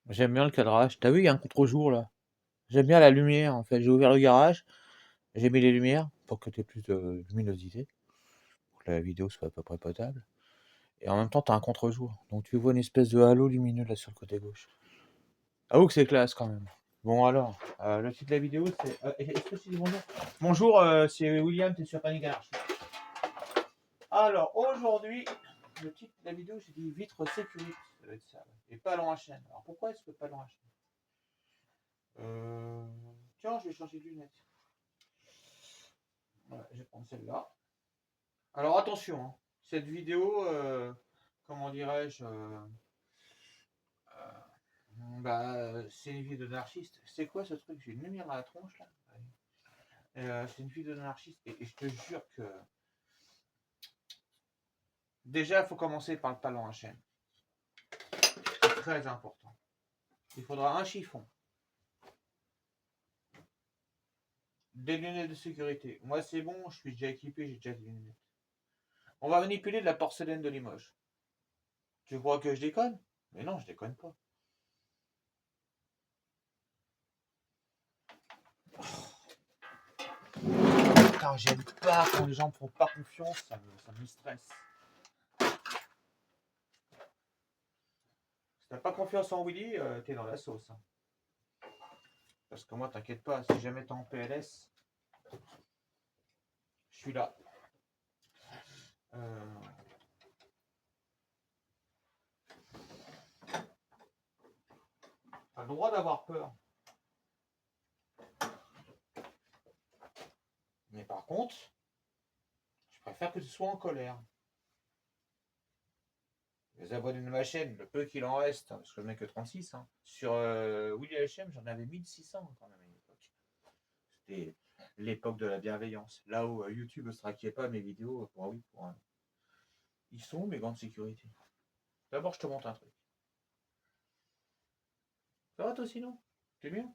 J'aime bien le cadrage. T'as vu, il y a un contre-jour là. J'aime bien la lumière en fait. J'ai ouvert le garage, j'ai mis les lumières pour que tu aies plus de luminosité, pour que la vidéo soit à peu près potable. Et en même temps, t'as un contre-jour. Donc tu vois une espèce de halo lumineux là sur le côté gauche. Avoue que c'est classe quand même. Bon alors, le titre de la vidéo c'est. Est-ce que je dis bonjour? Bonjour, c'est William, t'es sur Panic Anarchy. Alors aujourd'hui, le titre de la vidéo, j'ai dit vitre sécurité. Ça va être ça. Et pas à chaîne. Alors pourquoi est-ce que pas à chaîne? Tiens, je vais changer de lunettes. Voilà, je vais prendre celle-là. Alors attention, hein, cette vidéo, comment dirais-je, c'est une vidéo d'anarchiste. C'est quoi ce truc? J'ai une lumière dans la tronche là. C'est une vidéo d'anarchiste et je te jure que déjà il faut commencer par le talon à chaîne. C'est très important. Il faudra un chiffon, des lunettes de sécurité. Moi c'est bon, je suis déjà équipé, j'ai déjà des lunettes. On va manipuler de la porcelaine de Limoges. Tu crois que je déconne? Mais non, je déconne pas. Putain, j'aime pas quand les gens me font pas confiance, ça me stresse. Si t'as pas confiance en Willy, t'es dans la sauce, hein. Parce que moi, t'inquiète pas, si jamais t'es en PLS, je suis là. Euh, T'as le droit d'avoir peur. Mais par contre, je préfère que tu sois en colère. Les abonnés de ma chaîne, le peu qu'il en reste, parce que je n'ai que 36, hein. Sur Willy HM, j'en avais 1600 quand même à une époque. C'était l'époque de la bienveillance. Là où YouTube ne traquait pas mes vidéos pour un oui, pour un. Ils sont mes gants de sécurité. D'abord, je te montre un truc. Ça va toi sinon? T'es bien?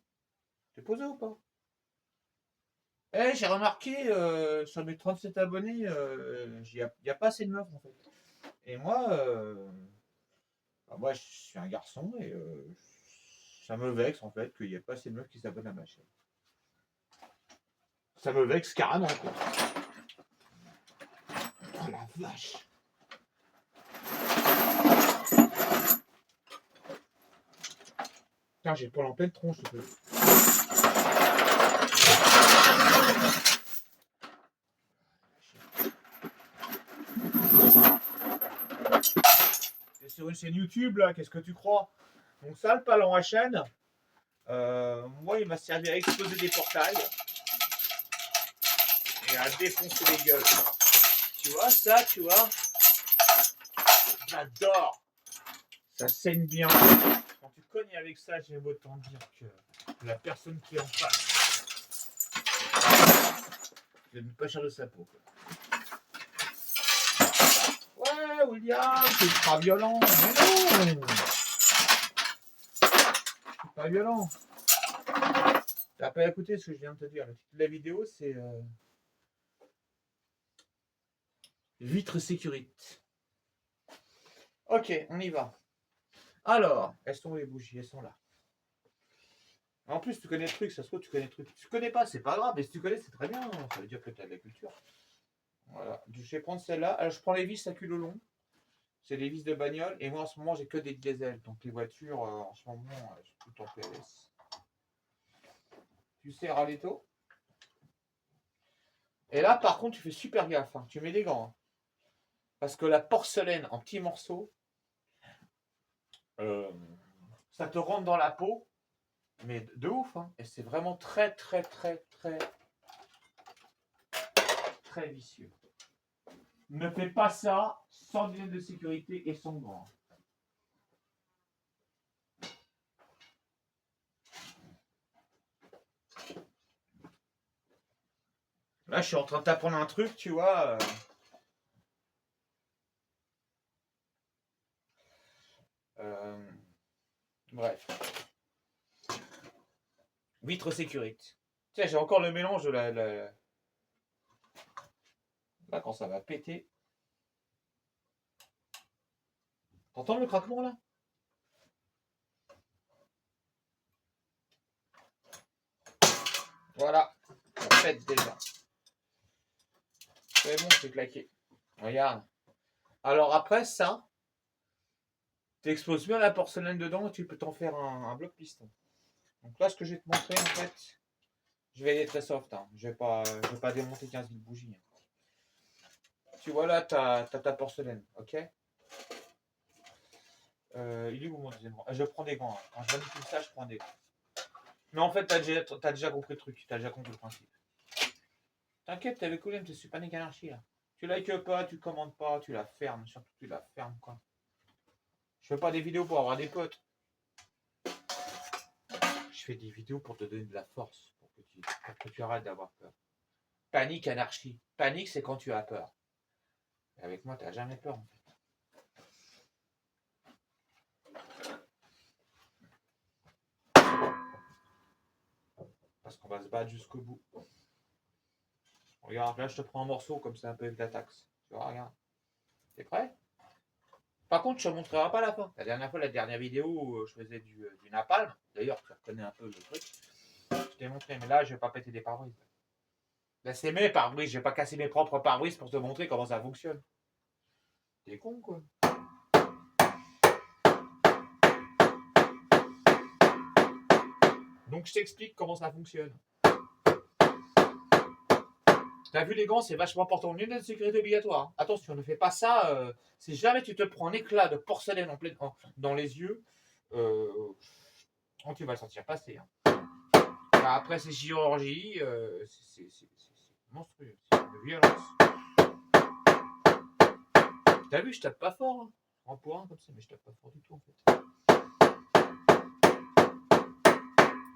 T'es posé ou pas? J'ai remarqué sur mes 37 abonnés, il n'y a pas assez de meufs en fait. Et moi, moi je suis un garçon et ça me vexe en fait qu'il n'y ait pas assez de meufs qui s'abonnent à ma chaîne. Ça me vexe carrément quoi. Oh la vache! Putain, j'ai pas en pleine tronche. C'est sur une chaîne YouTube là, qu'est-ce que tu crois? Donc ça, le palon à chaîne, moi il m'a servi à exploser des portails et à défoncer les gueules. Tu vois ça, tu vois? J'adore! Ça saigne bien. Quand tu cognes avec ça, j'ai autant dire que la personne qui est en face, je ne pas cher de sa peau. Ouais, William, c'est pas violent. Mais non! C'est pas violent. T'as pas écouté ce que je viens de te dire. Le titre de la vidéo, c'est Vitre sécurité. Ok, on y va. Alors, elles sont où les bougies? Elles sont là. En plus, tu connais le truc, ça se trouve, tu connais le truc. Si tu connais pas, c'est pas grave, mais si tu connais, c'est très bien. Ça veut dire que tu as de la culture. Voilà. Je vais prendre celle-là. Alors, je prends les vis à culot long. C'est des vis de bagnole. Et moi, en ce moment, j'ai que des diesels. Donc, les voitures, en ce moment, je suis tout en PLS. Tu serres à l'étau. Et là, par contre, tu fais super gaffe, hein. Tu mets des gants, hein. Parce que la porcelaine en petits morceaux, euh, ça te rentre dans la peau. Mais de ouf, hein. Et c'est vraiment très, très, très, très, très vicieux. Ne fais pas ça sans lunettes de sécurité et sans gants. Là, je suis en train de t'apprendre un truc, tu vois. Euh, bref. Vitre sécurité. Tiens, j'ai encore le mélange de la. Là, quand ça va péter. T'entends le craquement là? Voilà, on pète déjà. C'est bon, c'est claqué. Regarde. Alors après ça, tu exposes bien la porcelaine dedans et tu peux t'en faire un bloc piston. Donc là, ce que je vais te montrer, en fait, je vais aller très soft. Hein. Je vais pas démonter 15 000 bougies. Hein. Tu vois là, tu as ta porcelaine, ok. Il est où mon deuxième gant? Je prends des gants. Hein. Quand je manipule ça, je prends des gants. Mais en fait, tu as déjà compris le truc. Tu as déjà compris le principe. T'inquiète, t'es avec William, t'es sur Panic Anarchy là. Tu likes pas, tu commandes pas, tu la fermes. Surtout, tu la fermes quoi. Je fais pas des vidéos pour avoir des potes. Je fais des vidéos pour te donner de la force. Pour que tu arrêtes d'avoir peur. Panique Anarchie. Panique, c'est quand tu as peur. Et avec moi, t'as jamais peur en fait. Parce qu'on va se battre jusqu'au bout. Regarde, là, je te prends un morceau comme ça, un peu de la taxe. Tu vois, regarde. T'es prêt? Par contre, je ne te montrerai pas la fin. La dernière vidéo où je faisais du napalm. D'ailleurs, tu reconnais un peu le truc. Je t'ai montré, mais là, je vais pas péter des pare-brises. Là, c'est mes pare-brises. Je vais pas casser mes propres pare-brises pour te montrer comment ça fonctionne. T'es con, quoi. Donc, je t'explique comment ça fonctionne. T'as vu les gants, c'est vachement important. Une de sécurité obligatoire. Attention, ne fais pas ça. Si jamais tu te prends un éclat de porcelaine dans les yeux, tu vas le sentir passer. Hein. Après ces chirurgies, c'est monstrueux. C'est une violence. T'as vu, je tape pas fort. Hein. En point comme ça, mais je tape pas fort du tout en fait.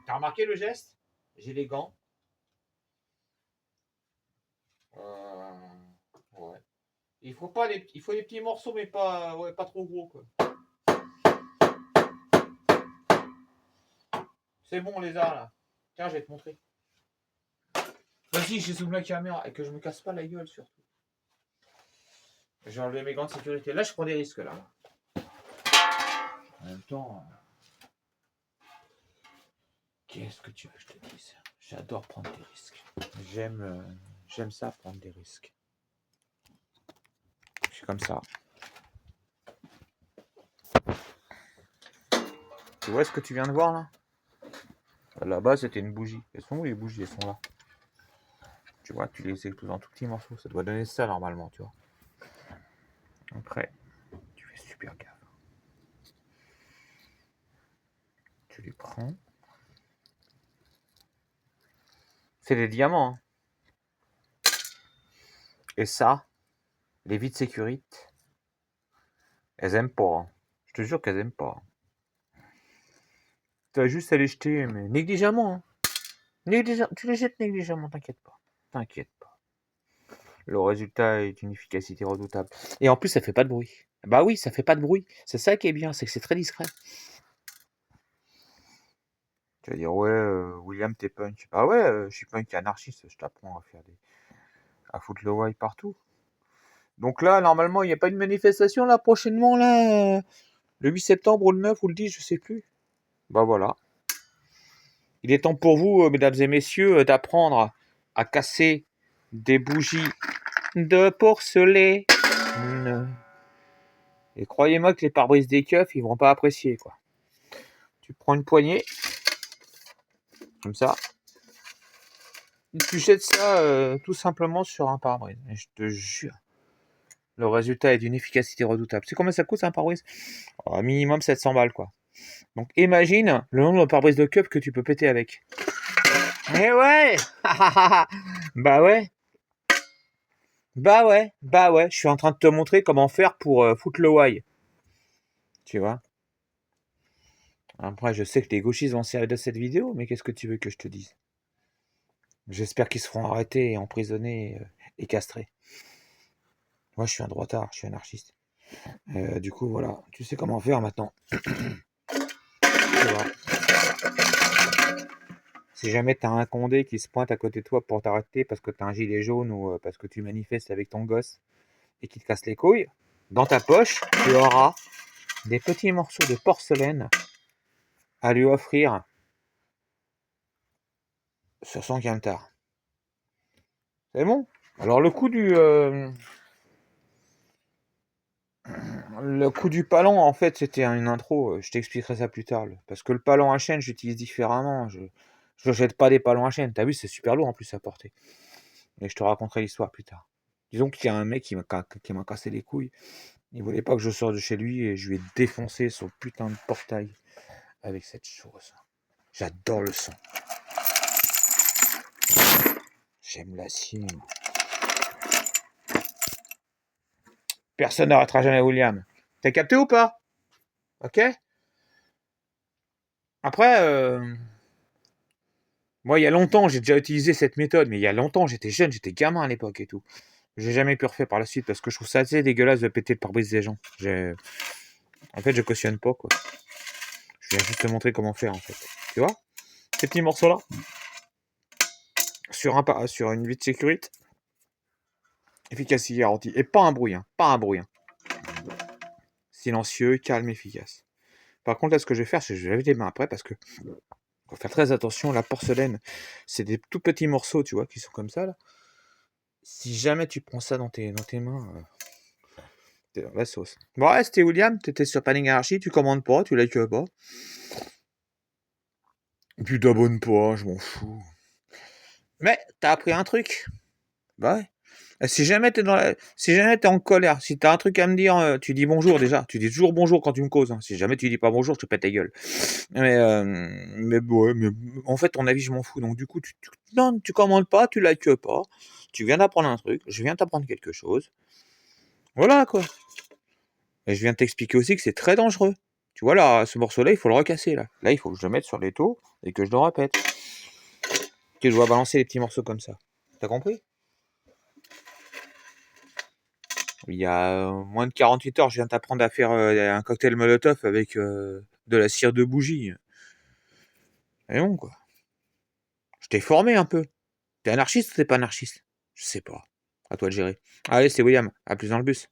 T'as remarqué le geste? J'ai les gants. Ouais. Il faut les petits morceaux, mais pas trop gros quoi. C'est bon, on les a là. Tiens, je vais te montrer. Vas-y, j'ai zoomé la caméra et que je me casse pas la gueule surtout. J'ai enlevé mes gants de sécurité. Là, je prends des risques là. En même temps, qu'est-ce que tu veux que je te dise? J'adore prendre des risques. J'aime ça, prendre des risques. Je suis comme ça. Tu vois ce que tu viens de voir là? Là-bas, c'était une bougie. Elles sont où les bougies? Elles sont là. Tu vois, tu les exploses en tout petits morceaux. Ça doit donner ça normalement, tu vois. Après, tu fais super gaffe. Tu les prends. C'est des diamants. Hein. Et ça, les vides sécurité, elles aiment pas. Hein. Je te jure qu'elles aiment pas. Tu as juste à les jeter, mais négligemment. Hein. Tu les jettes négligemment, t'inquiète pas. T'inquiète pas. Le résultat est une efficacité redoutable. Et en plus, ça fait pas de bruit. Bah oui, ça fait pas de bruit. C'est ça qui est bien, c'est que c'est très discret. Tu vas dire, ouais, William, t'es punk. Bah ouais, je suis punk anarchiste, je t'apprends à foutre le why partout. Donc là, normalement, il n'y a pas une manifestation là prochainement, là, le 8 septembre ou le 9 ou le 10, je sais plus. Bah voilà. Il est temps pour vous, mesdames et messieurs, d'apprendre à casser des bougies de porcelaine. Et croyez-moi que les pare-brises des keufs, ils vont pas apprécier, quoi. Tu prends une poignée, comme ça. Tu jettes ça tout simplement sur un pare-brise. Et je te jure, le résultat est d'une efficacité redoutable. Tu sais combien ça coûte un pare-brise? Minimum 700 balles, quoi. Donc imagine le nombre de pare-brise de keufs que tu peux péter avec. Eh ouais. Bah ouais. Bah ouais, je suis en train de te montrer comment faire pour foutre le why. Tu vois. Après, je sais que les gauchistes vont se servir de cette vidéo, mais qu'est-ce que tu veux que je te dise? J'espère qu'ils se feront arrêter, emprisonnés et castrés. Moi, je suis un droitard, je suis anarchiste. Du coup, voilà, tu sais comment faire maintenant. Tu vois. Si jamais t'as un condé qui se pointe à côté de toi pour t'arrêter parce que t'as un gilet jaune ou parce que tu manifestes avec ton gosse et qu'il te casse les couilles, dans ta poche, tu auras des petits morceaux de porcelaine à lui offrir sur son camtar. C'est bon. Alors le coup du palon, en fait, c'était une intro. Je t'expliquerai ça plus tard. Parce que le palon à chaîne, j'utilise différemment. Je jette pas des palons à chaîne. T'as vu, c'est super lourd en plus à porter. Et je te raconterai l'histoire plus tard. Disons qu'il y a un mec qui m'a cassé les couilles. Il voulait pas que je sorte de chez lui et je lui ai défoncé son putain de portail avec cette chose. J'adore le son. J'aime l'acier. Personne n'arrêtera jamais William. T'as capté ou pas? Ok. Après, moi, il y a longtemps, j'ai déjà utilisé cette méthode, mais il y a longtemps, j'étais jeune, j'étais gamin à l'époque et tout. J'ai jamais pu refaire par la suite parce que je trouve ça assez dégueulasse de péter le pare-brise des gens. En fait, je cautionne pas, quoi. Je viens juste te montrer comment faire, en fait. Tu vois? Ces petits morceaux-là, sur une vis de sécurité, efficacité garantie. Et pas un bruit, hein. Pas un bruit, hein. Silencieux, calme, efficace. Par contre, là, ce que je vais faire, c'est que je vais laver les mains après parce que faut faire très attention. La porcelaine, c'est des tout petits morceaux, tu vois, qui sont comme ça, là. Si jamais tu prends ça dans tes mains, t'es dans la sauce. Bon, ouais, c'était William, t'étais sur Panic Anarchy, tu commandes pas, tu likes pas. Tu t'abonnes pas, je m'en fous. Mais t'as appris un truc. Bah ouais. Si jamais si jamais t'es en colère, si t'as un truc à me dire, tu dis bonjour déjà. Tu dis toujours bonjour quand tu me causes, hein. Si jamais tu dis pas bonjour, je te pète ta gueule. Mais ouais, mais en fait, ton avis, je m'en fous. Donc du coup, non, tu commandes pas, tu likes pas. Tu viens d'apprendre un truc, je viens t'apprendre quelque chose. Voilà quoi. Et je viens de t'expliquer aussi que c'est très dangereux. Tu vois là, ce morceau-là, il faut le recasser là. Là, il faut que je le mette sur l'étau et que je le répète. Tu dois balancer les petits morceaux comme ça. T'as compris? Il y a moins de 48 heures, je viens t'apprendre à faire un cocktail Molotov avec de la cire de bougie. Et bon, quoi. Je t'ai formé un peu. T'es anarchiste ou t'es pas anarchiste? Je sais pas. À toi de gérer. Allez, c'est William. À plus dans le bus.